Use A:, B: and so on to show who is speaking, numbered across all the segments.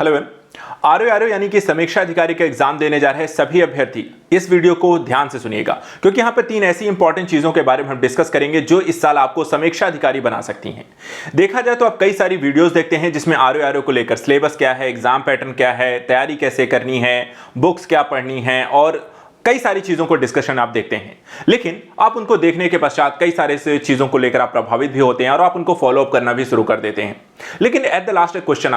A: Hello RO यानी कि समीक्षा अधिकारी का एग्जाम देने जा रहे सभी अभ्यर्थी इस वीडियो को ध्यान से सुनिएगा, क्योंकि यहां पर 3 ऐसी इंपॉर्टेंट चीजों के बारे में हम डिस्कस करेंगे जो इस साल आपको समीक्षा अधिकारी बना सकती हैं। देखा जाए तो आप कई सारी वीडियोस देखते हैं जिसमें आरओ को लेकर सिलेबस क्या है, एग्जाम पैटर्न क्या है, तैयारी कैसे करनी है, बुक्स क्या पढ़नी है और कई सारी चीजों को डिस्कशन आप देखते हैं। लेकिन आप उनको देखने के पश्चात कई सारे चीजों को लेकर आप प्रभावित भी होते हैं और आप उनको फॉलो अप करना भी शुरू कर देते हैं। लेकिन एट द लास्ट एक क्वेश्चन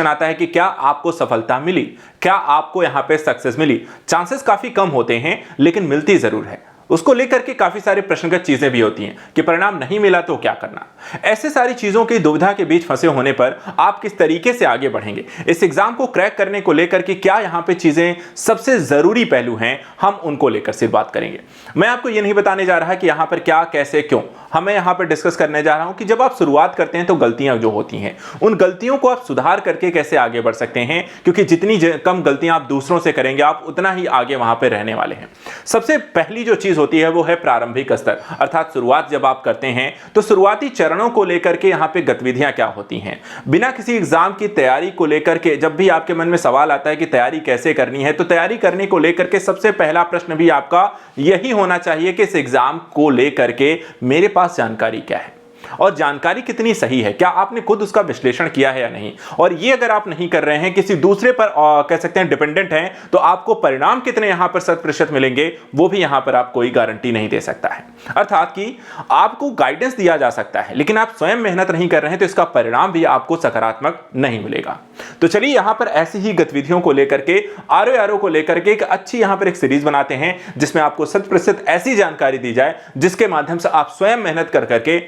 A: आता है कि क्या आपको सफलता मिली, क्या आपको यहां पे सक्सेस मिली। चांसेस काफी कम होते हैं लेकिन मिलती जरूर है। उसको लेकर के काफी सारे प्रश्नगत चीजें भी होती हैं कि परिणाम नहीं मिला तो क्या करना। ऐसे सारी चीजों की दुविधा के बीच फंसे होने पर आप किस तरीके से आगे बढ़ेंगे, इस एग्जाम को क्रैक करने को लेकर के क्या यहां पे चीजें सबसे जरूरी पहलू हैं, हम उनको लेकर सिर्फ बात करेंगे। मैं आपको ये नहीं बताने जा रहा कि यहां पर क्या, कैसे, क्यों। हमें यहां पर डिस्कस करने जा रहा हूं कि जब आप शुरुआत करते हैं तो गलतियां जो होती हैं, उन गलतियों को आप सुधार करके कैसे आगे बढ़ सकते हैं, क्योंकि जितनी कम गलतियां आप दूसरों से करेंगे आप उतना ही आगे वहां पर रहने वाले हैं। सबसे पहली जो चीज होती है वो है प्रारंभिक स्तर, अर्थात शुरुआत जब आप करते हैं तो शुरुआती चरणों को लेकर के यहां पे गतिविधियां क्या होती हैं। बिना किसी एग्जाम की तैयारी को लेकर के जब भी आपके मन में सवाल आता है कि तैयारी कैसे करनी है, तो तैयारी करने को लेकर के सबसे पहला प्रश्न भी आपका यही होना चाहिए कि इस एग्जाम को लेकर के मेरे पास जानकारी क्या है और जानकारी कितनी सही है, क्या आपने खुद उसका विश्लेषण किया है या नहीं। और ये अगर आप नहीं कर रहे हैं, किसी दूसरे पर कह सकते हैं डिपेंडेंट हैं, तो आपको परिणाम कितने यहां पर 100% मिलेंगे वो भी यहां पर आप कोई गारंटी नहीं दे सकता है। अर्थात कि आपको गाइडेंस दिया जा सकता है लेकिन आप स्वयं मेहनत नहीं कर रहे हैं तो इसका परिणाम भी आपको सकारात्मक नहीं मिलेगा। तो चलिए यहां पर ऐसी ही गतिविधियों को लेकर के आरओ को लेकर के एक अच्छी यहां पर एक सीरीज बनाते हैं जिसमें आपको 100% ऐसी जानकारी दी जाए जिसके माध्यम से आप स्वयं मेहनत कर करके,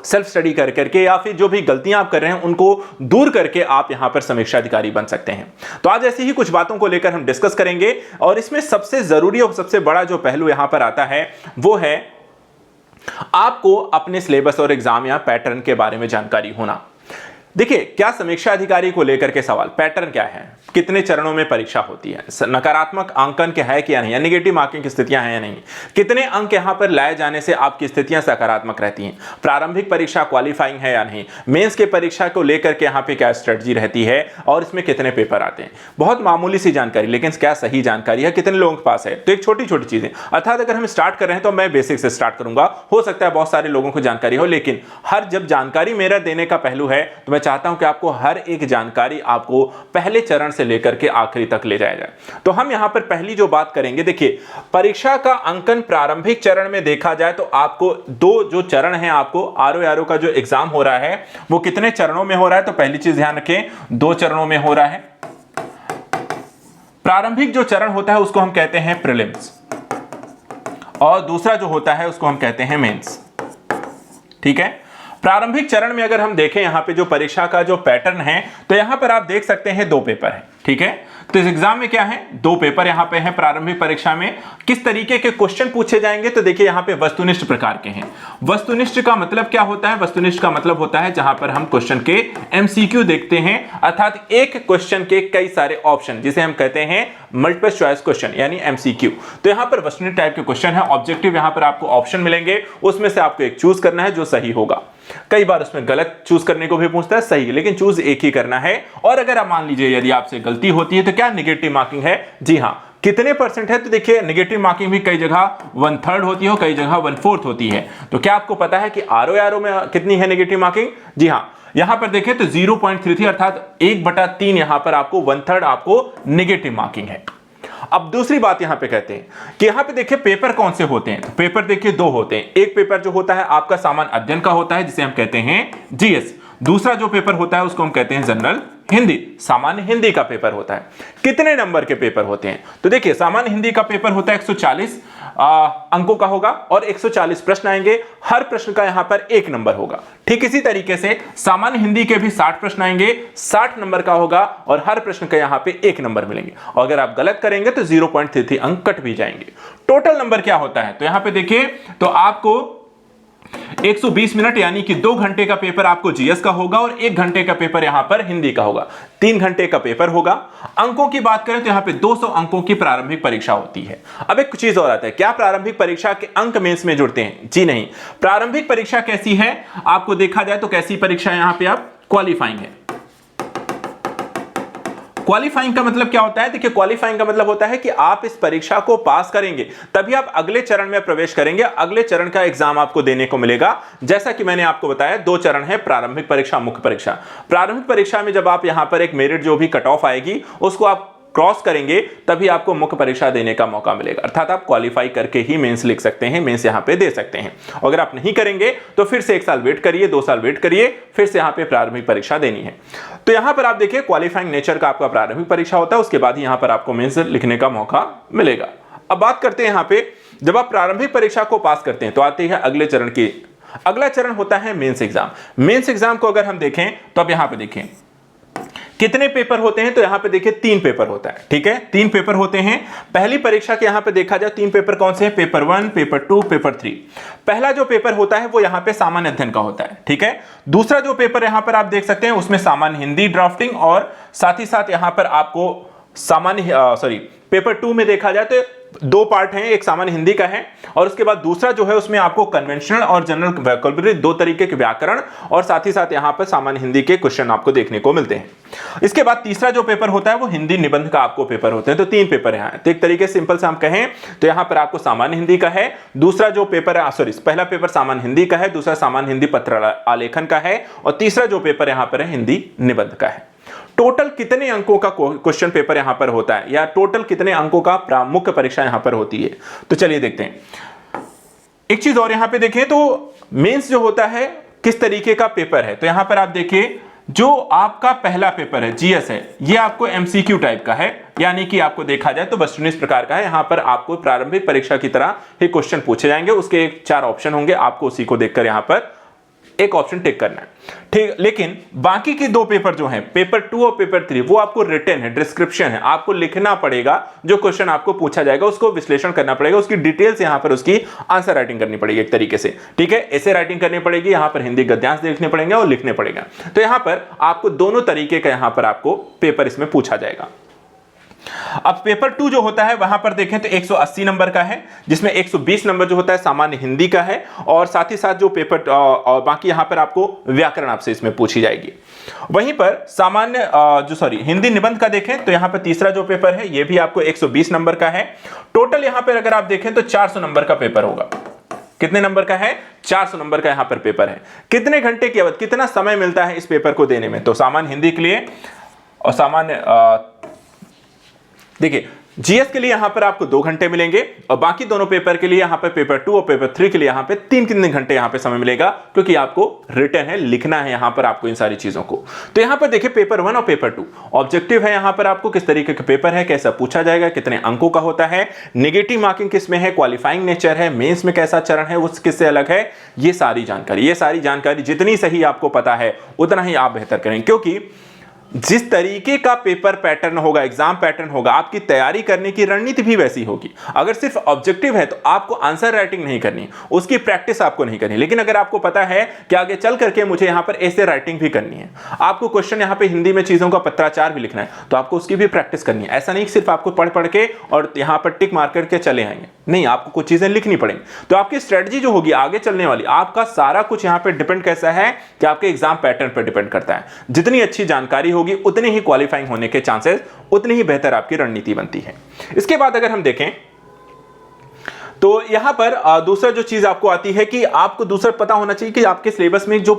A: सेल्फ स्टडी कर करके या फिर जो भी गलतियां आप कर रहे हैं उनको दूर करके आप यहां पर समीक्षा अधिकारी बन सकते हैं। तो आज ऐसी ही कुछ बातों को लेकर हम डिस्कस करेंगे और इसमें सबसे जरूरी और सबसे बड़ा जो पहलू यहां पर आता है वो है आपको अपने सिलेबस और एग्जाम या पैटर्न के बारे में जानकारी होना। देखिए, क्या समीक्षा अधिकारी को लेकर के सवाल, पैटर्न क्या है, कितने चरणों में परीक्षा होती है, नकारात्मक अंकन क्या है कि या नहीं, या नेगेटिव मार्किंग की स्थितियां हैं या नहीं, कितने अंक यहां पर लाए जाने से आपकी स्थितियां सकारात्मक रहती हैं, प्रारंभिक परीक्षा क्वालिफाइंग है या नहीं, मेंस के परीक्षा को लेकर के यहां पे क्या स्ट्रेटजी रहती है और इसमें कितने पेपर आते हैं। बहुत मामूली सी जानकारी लेकिन क्या सही जानकारी है, कितने लोगों के पास है। तो एक छोटी छोटी चीजें, अर्थात अगर हम स्टार्ट कर रहे हैं तो मैं बेसिक से स्टार्ट करूंगा, हो सकता है बहुत सारे लोगों को जानकारी हो, लेकिन हर जब जानकारी मेरा देने का पहलू है तो मैं चाहता हूं कि आपको हर एक जानकारी आपको पहले चरण से लेकर के आखिरी तक ले जाया जाए। तो हम यहां पर पहली जो बात करेंगे, देखिए परीक्षा का अंकन प्रारंभिक चरण में देखा जाए तो आपको 2 जो चरण हैं, आपको आरओ का जो एग्जाम हो रहा है वो कितने चरणों में हो रहा है। तो पहली चीज ध्यान रखें, 2 चरणों में हो रहा है। प्रारंभिक जो चरण होता है उसको हम कहते हैं प्रीलिम्स और दूसरा जो होता है उसको हम कहते हैं मेंस। ठीक है, प्रारंभिक चरण में अगर हम देखें यहां पे जो परीक्षा का जो पैटर्न है तो यहां पर आप देख सकते हैं 2 पेपर है। ठीक है, तो इस एग्जाम में क्या है, 2 पेपर यहां पे हैं। प्रारंभिक परीक्षा में किस तरीके के क्वेश्चन पूछे जाएंगे, तो देखिए यहां पे वस्तुनिष्ठ प्रकार के हैं। वस्तुनिष्ठ का मतलब क्या होता है, वस्तुनिष्ठ का मतलब होता है जहां पर हम क्वेश्चन के एमसीक्यू देखते हैं, अर्थात एक क्वेश्चन के कई सारे ऑप्शन, जिसे हम कहते हैं मल्टीपल चॉइस क्वेश्चन यानी एमसीक्यू। तो यहां पर वस्तुनिष्ठ टाइप के क्वेश्चन है। ऑब्जेक्टिव यहां पर आपको ऑप्शन मिलेंगे, उसमें से आपको एक चूज करना है जो सही होगा। कई बार उसमें गलत चूज करने को भी पूछता है, सही, लेकिन चूज एक ही करना है। और अगर आप मान लीजिए यदि आपसे गलती होती है तो क्या नेगेटिव मार्किंग है। जी हां, कितने परसेंट है, तो देखिए नेगेटिव मार्किंग भी कई जगह 1/3 होती है, कई जगह 1/4 होती है। तो क्या आपको पता है कि आरओ में कितनी है नेगेटिव मार्किंग। जी हां, यहां पर देखें तो 0.33 अर्थात 1/3 यहां पर आपको 1/3 आपको नेगेटिव मार्किंग है। अब दूसरी बात यहां पे कहते हैं कि यहां पे देखिए पेपर कौन से होते हैं। तो पेपर देखिए 2 होते हैं। एक पेपर जो होता है आपका सामान्य अध्ययन का होता है जिसे हम कहते हैं जीएस। दूसरा जो पेपर होता है उसको हम कहते हैं जनरल हिंदी, सामान्य हिंदी का पेपर होता है। कितने नंबर के पेपर होते हैं, तो देखिए सामान्य हिंदी का पेपर होता है 140 अंकों का होगा और 140 प्रश्न आएंगे। हर प्रश्न का यहां पर 1 नंबर होगा। ठीक इसी तरीके से सामान्य हिंदी के भी 60 प्रश्न आएंगे, 60 नंबर का होगा और हर प्रश्न का यहां पे 1 नंबर मिलेंगे। और अगर आप गलत करेंगे तो 0.33 अंक कट भी जाएंगे। टोटल नंबर क्या होता है, तो यहां पे देखिए तो आपको 120 मिनट यानी कि 2 घंटे का पेपर आपको जीएस का होगा और 1 घंटे का पेपर यहां पर हिंदी का होगा। 3 घंटे का पेपर होगा। अंकों की बात करें तो यहां पे 200 अंकों की प्रारंभिक परीक्षा होती है। अब एक चीज और आता है, क्या प्रारंभिक परीक्षा के अंक मेंस में जुड़ते हैं? जी नहीं। प्रारंभिक परीक्षा कैसी है, आपको देखा जाए तो कैसी परीक्षा यहां पे आप क्वालिफाइंग है। क्वालिफाइंग का मतलब क्या होता है? देखिए, क्वालिफाइंग का मतलब होता है कि आप इस परीक्षा को पास करेंगे तभी आप अगले चरण में प्रवेश करेंगे, अगले चरण का एग्जाम आपको देने को मिलेगा। जैसा कि मैंने आपको बताया, 2 चरण है, प्रारंभिक परीक्षा, मुख्य परीक्षा। प्रारंभिक परीक्षा में जब आप यहां पर एक मेरिट जो भी कट ऑफ आएगी उसको आप क्रॉस करेंगे तभी आपको मुख्य परीक्षा देने का मौका मिलेगा, अर्थात आप क्वालिफाई करके ही मेंस लिख सकते हैं, मेंस यहां पे दे सकते हैं। अगर आप नहीं करेंगे तो फिर से 1 साल वेट करिए, 2 साल वेट करिए, फिर से यहां पे प्रारंभिक परीक्षा देनी है। तो यहां पर आप देखिए, क्वालिफाइंग नेचर का आपका प्रारंभिक परीक्षा होता है, उसके बाद ही यहां पर आपको मेंस लिखने का मौका मिलेगा। अब बात करते हैं यहां पे, जब आप प्रारंभिक परीक्षा को पास करते हैं तो आते हैं अगले चरण की। अगला चरण होता है मेंस एग्जाम। मेंस एग्जाम को अगर हम देखें तो अब यहां पे देखें कितने पेपर होते हैं, तो यहां पे देखिए 3 पेपर होता है, ठीक है, 3 पेपर होते हैं। पहली परीक्षा के यहां पे देखा जाए 3 पेपर कौन से हैं? Paper 1, paper 2, paper 3। पहला जो पेपर होता है वो यहां पे सामान्य अध्ययन का होता है, ठीक है। दूसरा जो पेपर यहां पर आप देख सकते हैं उसमें सामान्य हिंदी ड्राफ्टिंग, और साथ ही साथ यहां पर आपको पेपर 2 में देखा जाए तो 2 पार्ट हैं, एक सामान्य हिंदी का है और उसके बाद दूसरा जो है उसमें आपको कन्वेंशनल और जनरल वोकैबुलरी, 2 तरीके के व्याकरण और साथ ही साथ यहां पर सामान्य हिंदी के क्वेश्चन आपको देखने को मिलते हैं। इसके बाद तीसरा जो पेपर होता है वो हिंदी निबंध का आपको पेपर होते हैं। तो 3 पेपर यहां, तो एक तरीके से सिंपल से हम कहें तो यहां पर आपको सामान्य हिंदी का है, दूसरा जो पेपर है पहला पेपर सामान्य हिंदी का है, दूसरा सामान्य हिंदी पत्र आलेखन का है और तीसरा जो पेपर यहां पर है हिंदी निबंध का है। टोटल कितने अंकों का क्वेश्चन पेपर यहां पर होता है, या टोटल कितने अंकों का मुख्य परीक्षा यहां पर होती है, तो चलिए देखते हैं। एक चीज और यहां पे देखें तो मेंस जो होता है किस तरीके का पेपर है, तो यहां पर आप देखिए जो आपका पहला पेपर है जीएस है, ये आपको एमसीक्यू टाइप का है, यानी कि आपको देखा जाए तो वस्तुनिष्ठ प्रकार का है। यहां पर आपको प्रारंभिक परीक्षा की तरह ही क्वेश्चन पूछे जाएंगे, उसके 4 ऑप्शन होंगे, आपको उसी को देखकर यहां पर एक ऑप्शन टिक करना है, ठीक। लेकिन बाकी के 2 पेपर जो हैं, पेपर 2 और पेपर 3, वो आपको रिटन है, डिस्क्रिप्शन है, आपको लिखना पड़ेगा, जो क्वेश्चन आपको पूछा जाएगा उसको विश्लेषण करना पड़ेगा, उसकी डिटेल्स यहां पर उसकी आंसर राइटिंग करनी पड़ेगी एक तरीके से, ठीक है। ऐसे राइटिंग करनी पड़ेगी, यहां पर हिंदी गद्यांश देखने पड़ेंगे और लिखने पड़ेगा। तो यहां पर आपको दोनों तरीके का यहां पर आपको पेपर इसमें पूछा जाएगा। अब पेपर 2 जो होता है वहां पर देखें तो 180 नंबर का है, जिसमें 120 नंबर जो होता है सामान्य हिंदी का है और साथ ही साथ जो पेपर और बाकी यहां पर आपको व्याकरण आपसे इसमें पूछी जाएगी। वहीं पर सामान्य हिंदी निबंध का देखें तो यहां पर तीसरा जो पेपर है ये भी आपको 120 नंबर का है। टोटल यहां पर अगर आप देखें तो 400 नंबर का पेपर होगा। कितने नंबर का है? 400 नंबर का यहां पर पेपर है। कितने घंटे की अवधि, कितना समय मिलता है इस पेपर को देने में, तो सामान्य हिंदी के लिए और सामान्य देखिए जीएस के लिए यहां पर आपको 2 घंटे मिलेंगे और बाकी दोनों पेपर के लिए यहां पर पेपर 2 और पेपर 3 के लिए यहां पे 3 घंटे यहां पे समय मिलेगा, क्योंकि आपको रिटन है, लिखना है यहां पर आपको इन सारी चीजों को। तो यहां पर देखिए पेपर 1 और पेपर 2 ऑब्जेक्टिव है, यहां पर आपको किस तरीके का पेपर है, कैसा पूछा जाएगा, कितने अंकों का होता है, नेगेटिव मार्किंग किसमें है, क्वालिफाइंग नेचर है, मेंस में कैसा चरण है, वो किससे अलग है, ये सारी जानकारी जितनी सही आपको पता है उतना ही आप बेहतर करेंगे, क्योंकि जिस तरीके का पेपर पैटर्न होगा, एग्जाम पैटर्न होगा, आपकी तैयारी करने की रणनीति भी वैसी होगी। अगर सिर्फ ऑब्जेक्टिव है तो आपको आंसर राइटिंग नहीं करनी, उसकी प्रैक्टिस आपको नहीं करनी। लेकिन अगर आपको पता है कि आगे चल करके मुझे यहां पर ऐसे राइटिंग भी करनी है, आपको क्वेश्चन यहां पे हिंदी में चीजों का पत्राचार भी लिखना है, तो आपको उसकी भी प्रैक्टिस करनी है। ऐसा नहीं सिर्फ आपको पढ़ के और यहां पर टिक मार करके चले आएंगे, नहीं, आपको कुछ चीजें लिखनी पड़ेंगी। तो आपकी स्ट्रेटजी जो होगी आगे चलने वाली, आपका सारा कुछ यहां पे डिपेंड कैसा है कि आपके एग्जाम पैटर्न पर डिपेंड करता है। जितनी अच्छी जानकारी होगी उतनी ही क्वालिफाइंग होने के चांसेस, उतनी ही बेहतर आपकी रणनीति बनती है। इसके बाद अगर हम देखें तो यहां पर दूसरा जो चीज आपको आती है कि आपको दूसरा पता होना चाहिए कि आपके सिलेबस में जो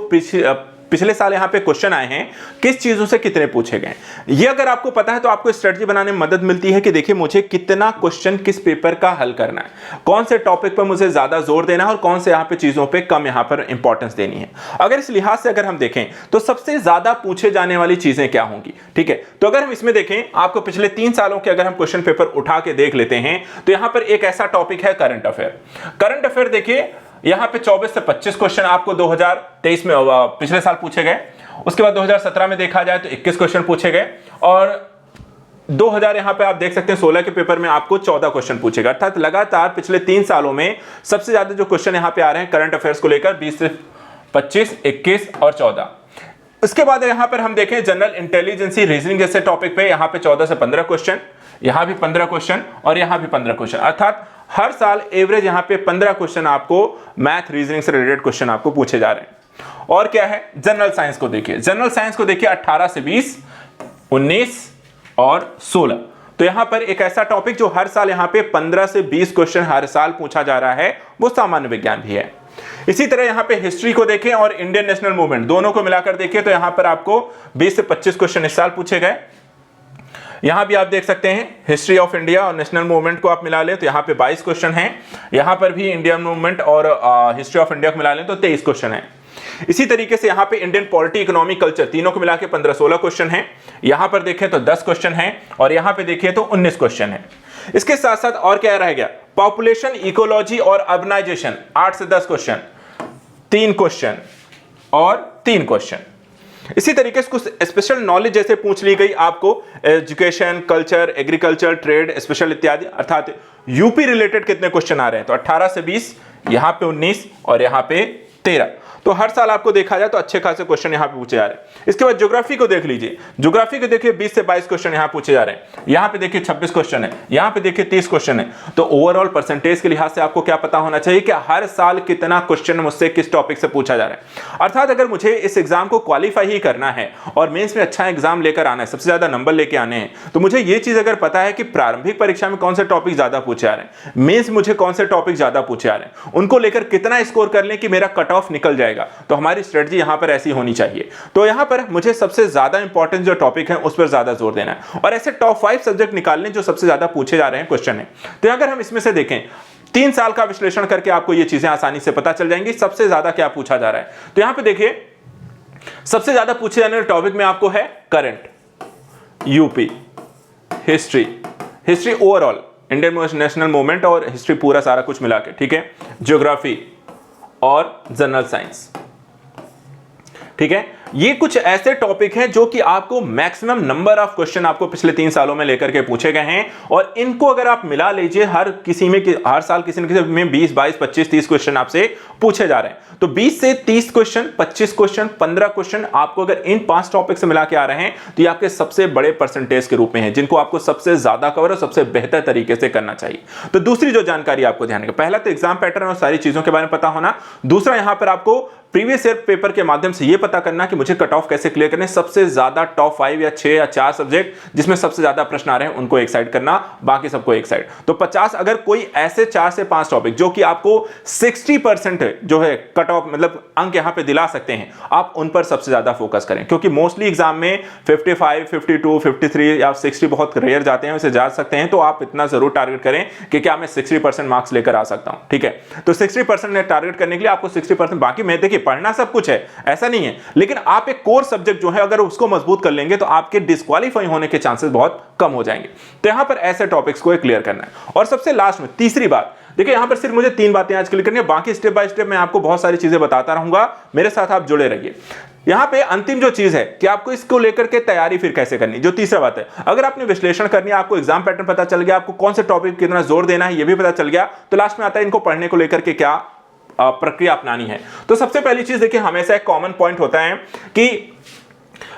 A: पिछले साल यहां पे क्वेश्चन आए हैं किस चीजों से कितने पूछे गए, ये अगर आपको पता है तो आपको स्ट्रेटजी बनाने में मदद मिलती है कि देखिए मुझे कितना क्वेश्चन किस पेपर का हल करना है, कौन से टॉपिक पर मुझे ज्यादा जोर देना है और कौन से यहां पे चीजों पे कम यहां पर इंपॉर्टेंस देनी है। अगर इस लिहाज से अगर हम देखें तो सबसे ज्यादा पूछे जाने वाली चीजें क्या होंगी, ठीक है। तो अगर हम इसमें देखें, आपको पिछले 3 सालों के अगर हम क्वेश्चन पेपर उठा के देख लेते हैं तो यहां पर एक ऐसा टॉपिक है करंट अफेयर। करंट अफेयर देखिए यहां पे 24 से 25 क्वेश्चन आपको 2023 में पिछले साल पूछे गए। उसके बाद 2017 में देखा जाए तो 21 क्वेश्चन पूछे गए और 2000 यहां पे आप देख सकते हैं 16 के पेपर में आपको 14 क्वेश्चन पूछे गए। अर्थात लगातार पिछले 3 सालों में सबसे ज्यादा जो क्वेश्चन यहां पे आ रहे हैं करंट अफेयर्स को लेकर 20 से 25, 21 और 14। इसके बाद यहां पर हम देखें जनरल इंटेलिजेंसी रीजनिंग जैसे टॉपिक पे यहां पे 14 से 15 क्वेश्चन, यहां भी 15 क्वेश्चन और यहां भी 15 क्वेश्चन। अर्थात हर साल एवरेज यहां पे 15 क्वेश्चन आपको मैथ रीजनिंग से रिलेटेड क्वेश्चन आपको पूछे जा रहे हैं। और क्या है, जनरल साइंस को देखिए, जनरल साइंस को देखिए 18 से 20, 19, और 16। तो यहां पर एक ऐसा टॉपिक जो हर साल यहां पे 15 से 20 क्वेश्चन हर साल पूछा जा रहा है, वो सामान्य विज्ञान भी है। इसी तरह यहां पे हिस्ट्री को देखें और इंडियन नेशनल मूवमेंट दोनों को मिलाकर देखें तो यहां पर आपको 20 से 25 क्वेश्चन इस साल पूछे गए। यहां भी आप देख सकते हैं हिस्ट्री ऑफ इंडिया और नेशनल मूवमेंट को आप मिला लें तो यहां पे 22 क्वेश्चन हैं। यहां पर भी इंडियन मूवमेंट और हिस्ट्री ऑफ इंडिया को मिला लें तो 23 क्वेश्चन हैं। इसी तरीके से यहां पे इंडियन पॉलिटी, इकोनॉमी, कल्चर तीनों को मिला के 15-16 क्वेश्चन हैं। यहां पर देखें तो 10 क्वेश्चन हैं और यहां पे देखिए तो 19 क्वेश्चन हैं। इसके साथ साथ और क्या रह गया, पॉपुलेशन, इकोलॉजी और अर्बनाइजेशन 8 से 10 क्वेश्चन, 3 क्वेश्चन और 3 क्वेश्चन। इसी तरीके से कुछ स्पेशल नॉलेज जैसे पूछ ली गई आपको, education, culture, agriculture, trade, special इत्यादि, अर्थात यूपी रिलेटेड कितने क्वेश्चन आ रहे हैं तो 18 से 20, यहां पे 19 और यहां पे 13। तो हर साल आपको देखा जाए तो अच्छे खासे क्वेश्चन यहां पे पूछे जा रहे हैं। इसके बाद ज्योग्राफी को देख लीजिए, ज्योग्राफी को देखिए 20 से 22 क्वेश्चन यहां पूछे जा रहे हैं। यहां पे देखिए 26 क्वेश्चन है, यहां पे देखिए 30 क्वेश्चन है। तो ओवरऑल परसेंटेज के लिहाज से आपको क्या पता होना चाहिए कि हर साल कितना क्वेश्चन मुझसे किस टॉपिक से पूछा जा रहा है। अर्थात अगर मुझे इस एग्जाम को क्वालिफाई ही करना है और मेंस में अच्छा एग्जाम लेकर आना है, सबसे ज्यादा नंबर लेके आने हैं, तो मुझे ये चीज अगर पता है कि प्रारंभिक परीक्षा में कौन से टॉपिक ज्यादा पूछे आ रहे हैं, मेंस मुझे कौन से टॉपिक ज्यादा पूछे आ रहे हैं, उनको लेकर कितना स्कोर कर लें कि मेरा कट ऑफ निकल जाएगा, तो हमारी स्ट्रेटजी यहां पर ऐसी होनी चाहिए। तो यहां पर मुझे सबसे ज्यादा इंपॉर्टेंट जो टॉपिक है उस पर ज्यादा जोर देना है और ऐसे टॉप 5 सब्जेक्ट निकालने जो सबसे ज्यादा पूछे जा रहे हैं क्वेश्चन है। तो अगर हम इसमें से देखें 3 साल का विश्लेषण करके आपको ये चीजें आसानी से पता चल जाएंगी सबसे ज्यादा क्या पूछा जा रहा है। तो यहां पे देखिए सबसे ज्यादा पूछे जाने वाले टॉपिक में आपको है current, UP, history overall, Indian national movement और हिस्ट्री पूरा सारा कुछ मिला के, ठीक है, ज्योग्राफी और जनरल साइंस, ठीक है। ये कुछ ऐसे टॉपिक हैं जो कि आपको मैक्सिमम नंबर ऑफ क्वेश्चन आपको पिछले 3 सालों में लेकर के पूछे गए हैं और इनको अगर आप मिला लीजिए हर साल किसी न किसी में 20, 22, 25, 30 क्वेश्चन आपसे पूछे जा रहे हैं। तो 20 से 30 क्वेश्चन, 25 क्वेश्चन, 15 क्वेश्चन आपको अगर इन 5 टॉपिक से मिला के आ रहे हैं तो ये आपके सबसे बड़े परसेंटेज के रूप में है जिनको आपको सबसे ज्यादा कवर और सबसे बेहतर तरीके से करना चाहिए। तो दूसरी जो जानकारी आपको ध्यान रखना, पहला तो एग्जाम पैटर्न और सारी चीजों के बारे में पता होना, दूसरा यहां पर आपको प्रीवियस ईयर पेपर के माध्यम से यह पता करना कि मुझे कट ऑफ कैसे क्लियर करने, सबसे ज्यादा टॉप 5 या 6 या 4 सब्जेक्ट जिसमें सबसे ज्यादा प्रश्न आ रहे हैं उनको एक साइड करना, बाकी सबको एक साइड। तो 50 अगर कोई ऐसे 4 से 5 टॉपिक जो कि आपको 60% जो है कट ऑफ मतलब अंक यहां पे दिला सकते हैं, आप उन पर सबसे ज्यादा फोकस करें क्योंकि मोस्टली एग्जाम में 55, 52, 53 या 60 बहुत रेयर जाते हैं, उसे जा सकते हैं। तो आप इतना जरूर टारगेट करें कि क्या मैं 60% मार्क्स लेकर आ सकता हूं, ठीक है। तो 60% टारगेट करने के लिए आपको 60%, बाकी मैं देखिए पढ़ना सब कुछ है ऐसा नहीं है, लेकिन आप एक कोर सब्जेक्ट जो है अगर उसको मजबूत कर लेंगे तो आपके डिस्क्वालीफाई होने के चांसेस बहुत कम हो जाएंगे। तो यहां पर ऐसे टॉपिक्स को क्लियर करना है। और सबसे लास्ट में तीसरी बात देखिए, यहां पर सिर्फ मुझे 3 बातें आज क्लियर करनी है, बाकी स्टेप बाय स्टेप मैं आपको बहुत सारी चीजें बताता रहूंगा, मेरे साथ आप जुड़े रहिए। यहां पे अंतिम जो चीज है कि आपको इसको लेकर के तैयारी फिर कैसे करनी, जो तीसरा बात है, अगर आपने विश्लेषण करनी है, आपको एग्जाम पैटर्न पता चल गया, आपको कौन से टॉपिक कितना जोर देना है ये भी पता चल गया, तो लास्ट में आता है इनको पढ़ने को लेकर के क्या प्रक्रिया अपनानी है। तो सबसे पहली चीज देखिए, हमेशा एक कॉमन पॉइंट होता है कि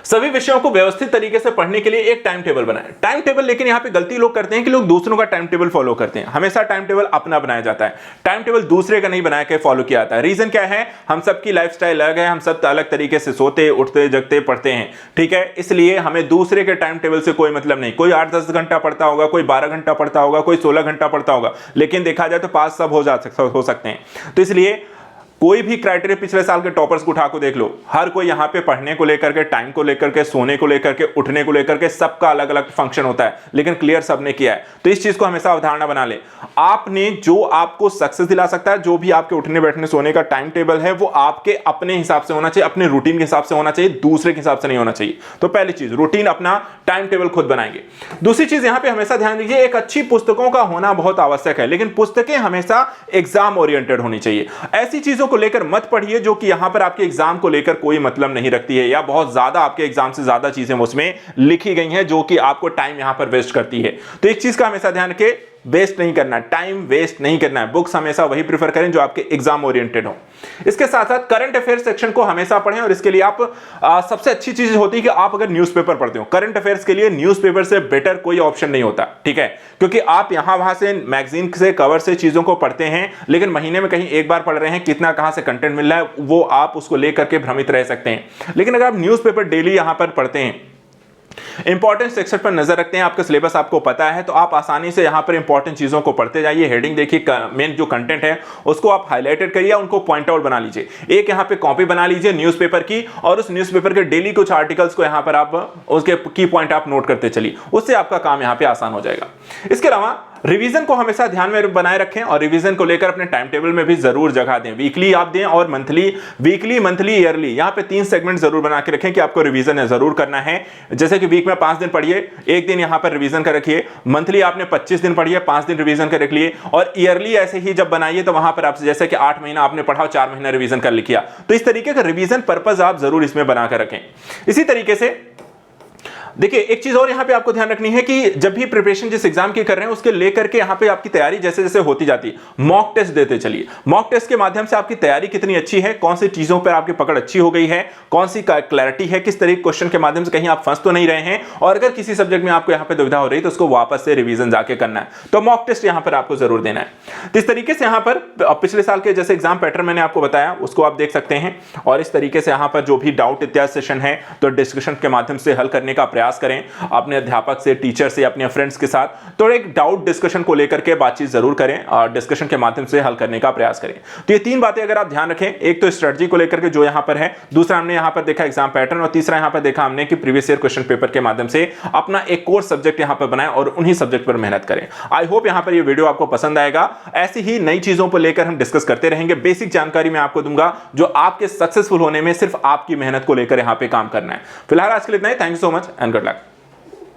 A: सभी विषयों को व्यवस्थित तरीके से पढ़ने के लिए एक टाइम टेबल बनाएं। टाइम टेबल, लेकिन यहां पे गलती लोग करते हैं कि लोग दूसरों का टाइम टेबल फॉलो करते हैं। हमेशा टाइम टेबल अपना बनाया जाता है, टाइम टेबल दूसरे का नहीं बनाया के फॉलो किया जाता है। रीजन क्या है, हम सबकी लाइफस्टाइल अलग है, हम सब अलग तरीके से सोते, उठते, जगते, पढ़ते हैं, ठीक है। इसलिए हमें दूसरे के टाइम टेबल से कोई मतलब नहीं। कोई 8-10 घंटा पढ़ता होगा, कोई 12 घंटा पढ़ता होगा, कोई 16 घंटा पढ़ता होगा, लेकिन देखा जाए तो पास सब हो सकते हैं। तो इसलिए कोई भी क्राइटेरिया पिछले साल के टॉपर्स को उठा को देख लो, हर कोई यहाँ पे पढ़ने को लेकर के, टाइम को लेकर के, सोने को लेकर के, उठने को लेकर के, सबका अलग अलग फंक्शन होता है, लेकिन क्लियर सबने किया है। तो इस चीज को हमेशा अवधारणा बना ले, आपने जो आपको सक्सेस दिला सकता है, जो भी आपके उठने बैठने सोने का टाइम टेबल है, वो आपके अपने हिसाब से होना चाहिए, अपने रूटीन के हिसाब से होना चाहिए, दूसरे के हिसाब से नहीं होना चाहिए। तो पहली चीज, रूटीन अपना टाइम टेबल खुद बनाएंगे। दूसरी चीज यहां पे हमेशा ध्यान दीजिए, एक अच्छी पुस्तकों का होना बहुत आवश्यक है, लेकिन पुस्तकें हमेशा एग्जाम ओरिएंटेड होनी चाहिए। ऐसी चीजों को लेकर मत पढ़िए जो कि यहां पर आपके एग्जाम को लेकर कोई मतलब नहीं रखती है, या बहुत ज्यादा आपके एग्जाम से ज्यादा चीजें उसमें लिखी गई हैं जो कि आपको टाइम यहां पर वेस्ट करती है। तो एक चीज का हमेशा ध्यान रखें, वेस्ट नहीं करना, टाइम वेस्ट नहीं करना है। बुक्स हमेशा वही प्रेफर करें जो आपके एग्जाम ओरिएंटेड हो। इसके साथ साथ करंट अफेयर्स सेक्शन को हमेशा पढ़ें, और इसके लिए आप सबसे अच्छी चीज होती है कि आप अगर न्यूज़पेपर पढ़ते हो, करंट अफेयर्स के लिए न्यूज़पेपर से बेटर कोई ऑप्शन नहीं होता, ठीक है। क्योंकि आप यहां वहां से मैगजीन से, कवर से चीजों को पढ़ते हैं, लेकिन महीने में कहीं एक बार पढ़ रहे हैं, कितना कहां से कंटेंट मिल रहा है वो आप उसको लेकर के भ्रमित रह सकते हैं। लेकिन अगर आप न्यूज़पेपर डेली यहां पर पढ़ते हैं इंपॉर्टेंट सेक्शन पर नजर रखते हैं, आपका सिलेबस आपको पता है तो आप आसानी से यहां पर इंपॉर्टेंट चीजों को पढ़ते जाइए। हेडिंग देखिए, मेन जो कंटेंट है उसको आप हाईलाइटेड करिए, उनको पॉइंट आउट बना लीजिए। एक यहां पे कॉपी बना लीजिए न्यूज़पेपर की, और उस न्यूज़पेपर के डेली कुछ आर्टिकल्स को यहां पर आप उसके की पॉइंट आप नोट करते चलिए, उससे आपका काम यहां पे आसान हो जाएगा। इसके अलावा रिवीजन को हमेशा ध्यान में बनाए रखें और रिवीजन को लेकर अपने टाइम टेबल में भी जरूर जगह दें। वीकली आप दें और वीकली, मंथली, ईयरली, यहां पे 3 सेगमेंट जरूर बना के रखें कि आपको रिवीजन जरूर करना है। जैसे कि वीक में 5 दिन पढ़िए, 1 दिन यहां पर रिवीजन कर रखिए। मंथली आपने 25 दिन पढ़िए, 5 दिन रिवीजन कर रख लिए। और ईयरली ऐसे ही जब बनाइए तो वहां पर आप जैसे कि 8 महीना आपने पढ़ा, 4 महीना रिवीजन कर लिया। तो इस तरीके का रिवीजन पर्पज आप जरूर इसमें बनाकर रखें। इसी तरीके से देखिए एक चीज और यहां पे आपको ध्यान रखनी है कि जब भी प्रिपरेशन जिस एग्जाम की कर रहे हैं उसके लेकर के यहां पे आपकी तैयारी जैसे जैसे होती जाती है, मॉक टेस्ट देते चलिए। मॉक टेस्ट के माध्यम से आपकी तैयारी कितनी अच्छी है, कौन सी चीजों पर आपकी पकड़ अच्छी हो गई है, कौन सी क्लैरिटी है, किस तरीके क्वेश्चन के माध्यम से कहीं आप फंस तो नहीं रहे हैं, और अगर किसी सब्जेक्ट में आपको यहां पे दुविधा हो रही है तो उसको वापस से रिवीजन जाके करना है। तो मॉक टेस्ट यहां पर आपको जरूर देना है। तो इस तरीके से यहां पर पिछले साल के जैसे एग्जाम पैटर्न मैंने आपको बताया उसको आप देख सकते हैं, और इस तरीके से यहां पर जो भी डाउट इत्यादि सेशन है तो डिस्कशन के माध्यम से हल करने का प्रयास करें। अपने अध्यापक से, टीचर से, अपने फ्रेंड्स के साथ तो एक डाउट डिस्कशन को लेकर के बातचीत जरूर करें और डिस्कशन के माध्यम से हल करने का प्रयास करें। तो ये 3 बातें अगर आप ध्यान रखें, एक तो स्ट्रेटजी को लेकर के जो यहां पर है, दूसरा हमने यहां पर देखा एग्जाम पैटर्न, और तीसरा यहां पर देखा हमने कि प्रीवियस ईयर क्वेश्चन पेपर के माध्यम से अपना एक कोर्स सब्जेक्ट यहां पर बनाएं और उन्हीं सब्जेक्ट पर मेहनत करें। आई होप यहां पर ये वीडियो आपको पसंद आएगा। ऐसी ही नई चीजों को लेकर हम डिस्कस करते रहेंगे। बेसिक जानकारी मैं आपको दूंगा जो आपके सक्सेसफुल होने में सिर्फ आपकी मेहनत को लेकर यहां पे काम करना है। फिलहाल आज के लिए इतना ही। Thank you so much and good luck.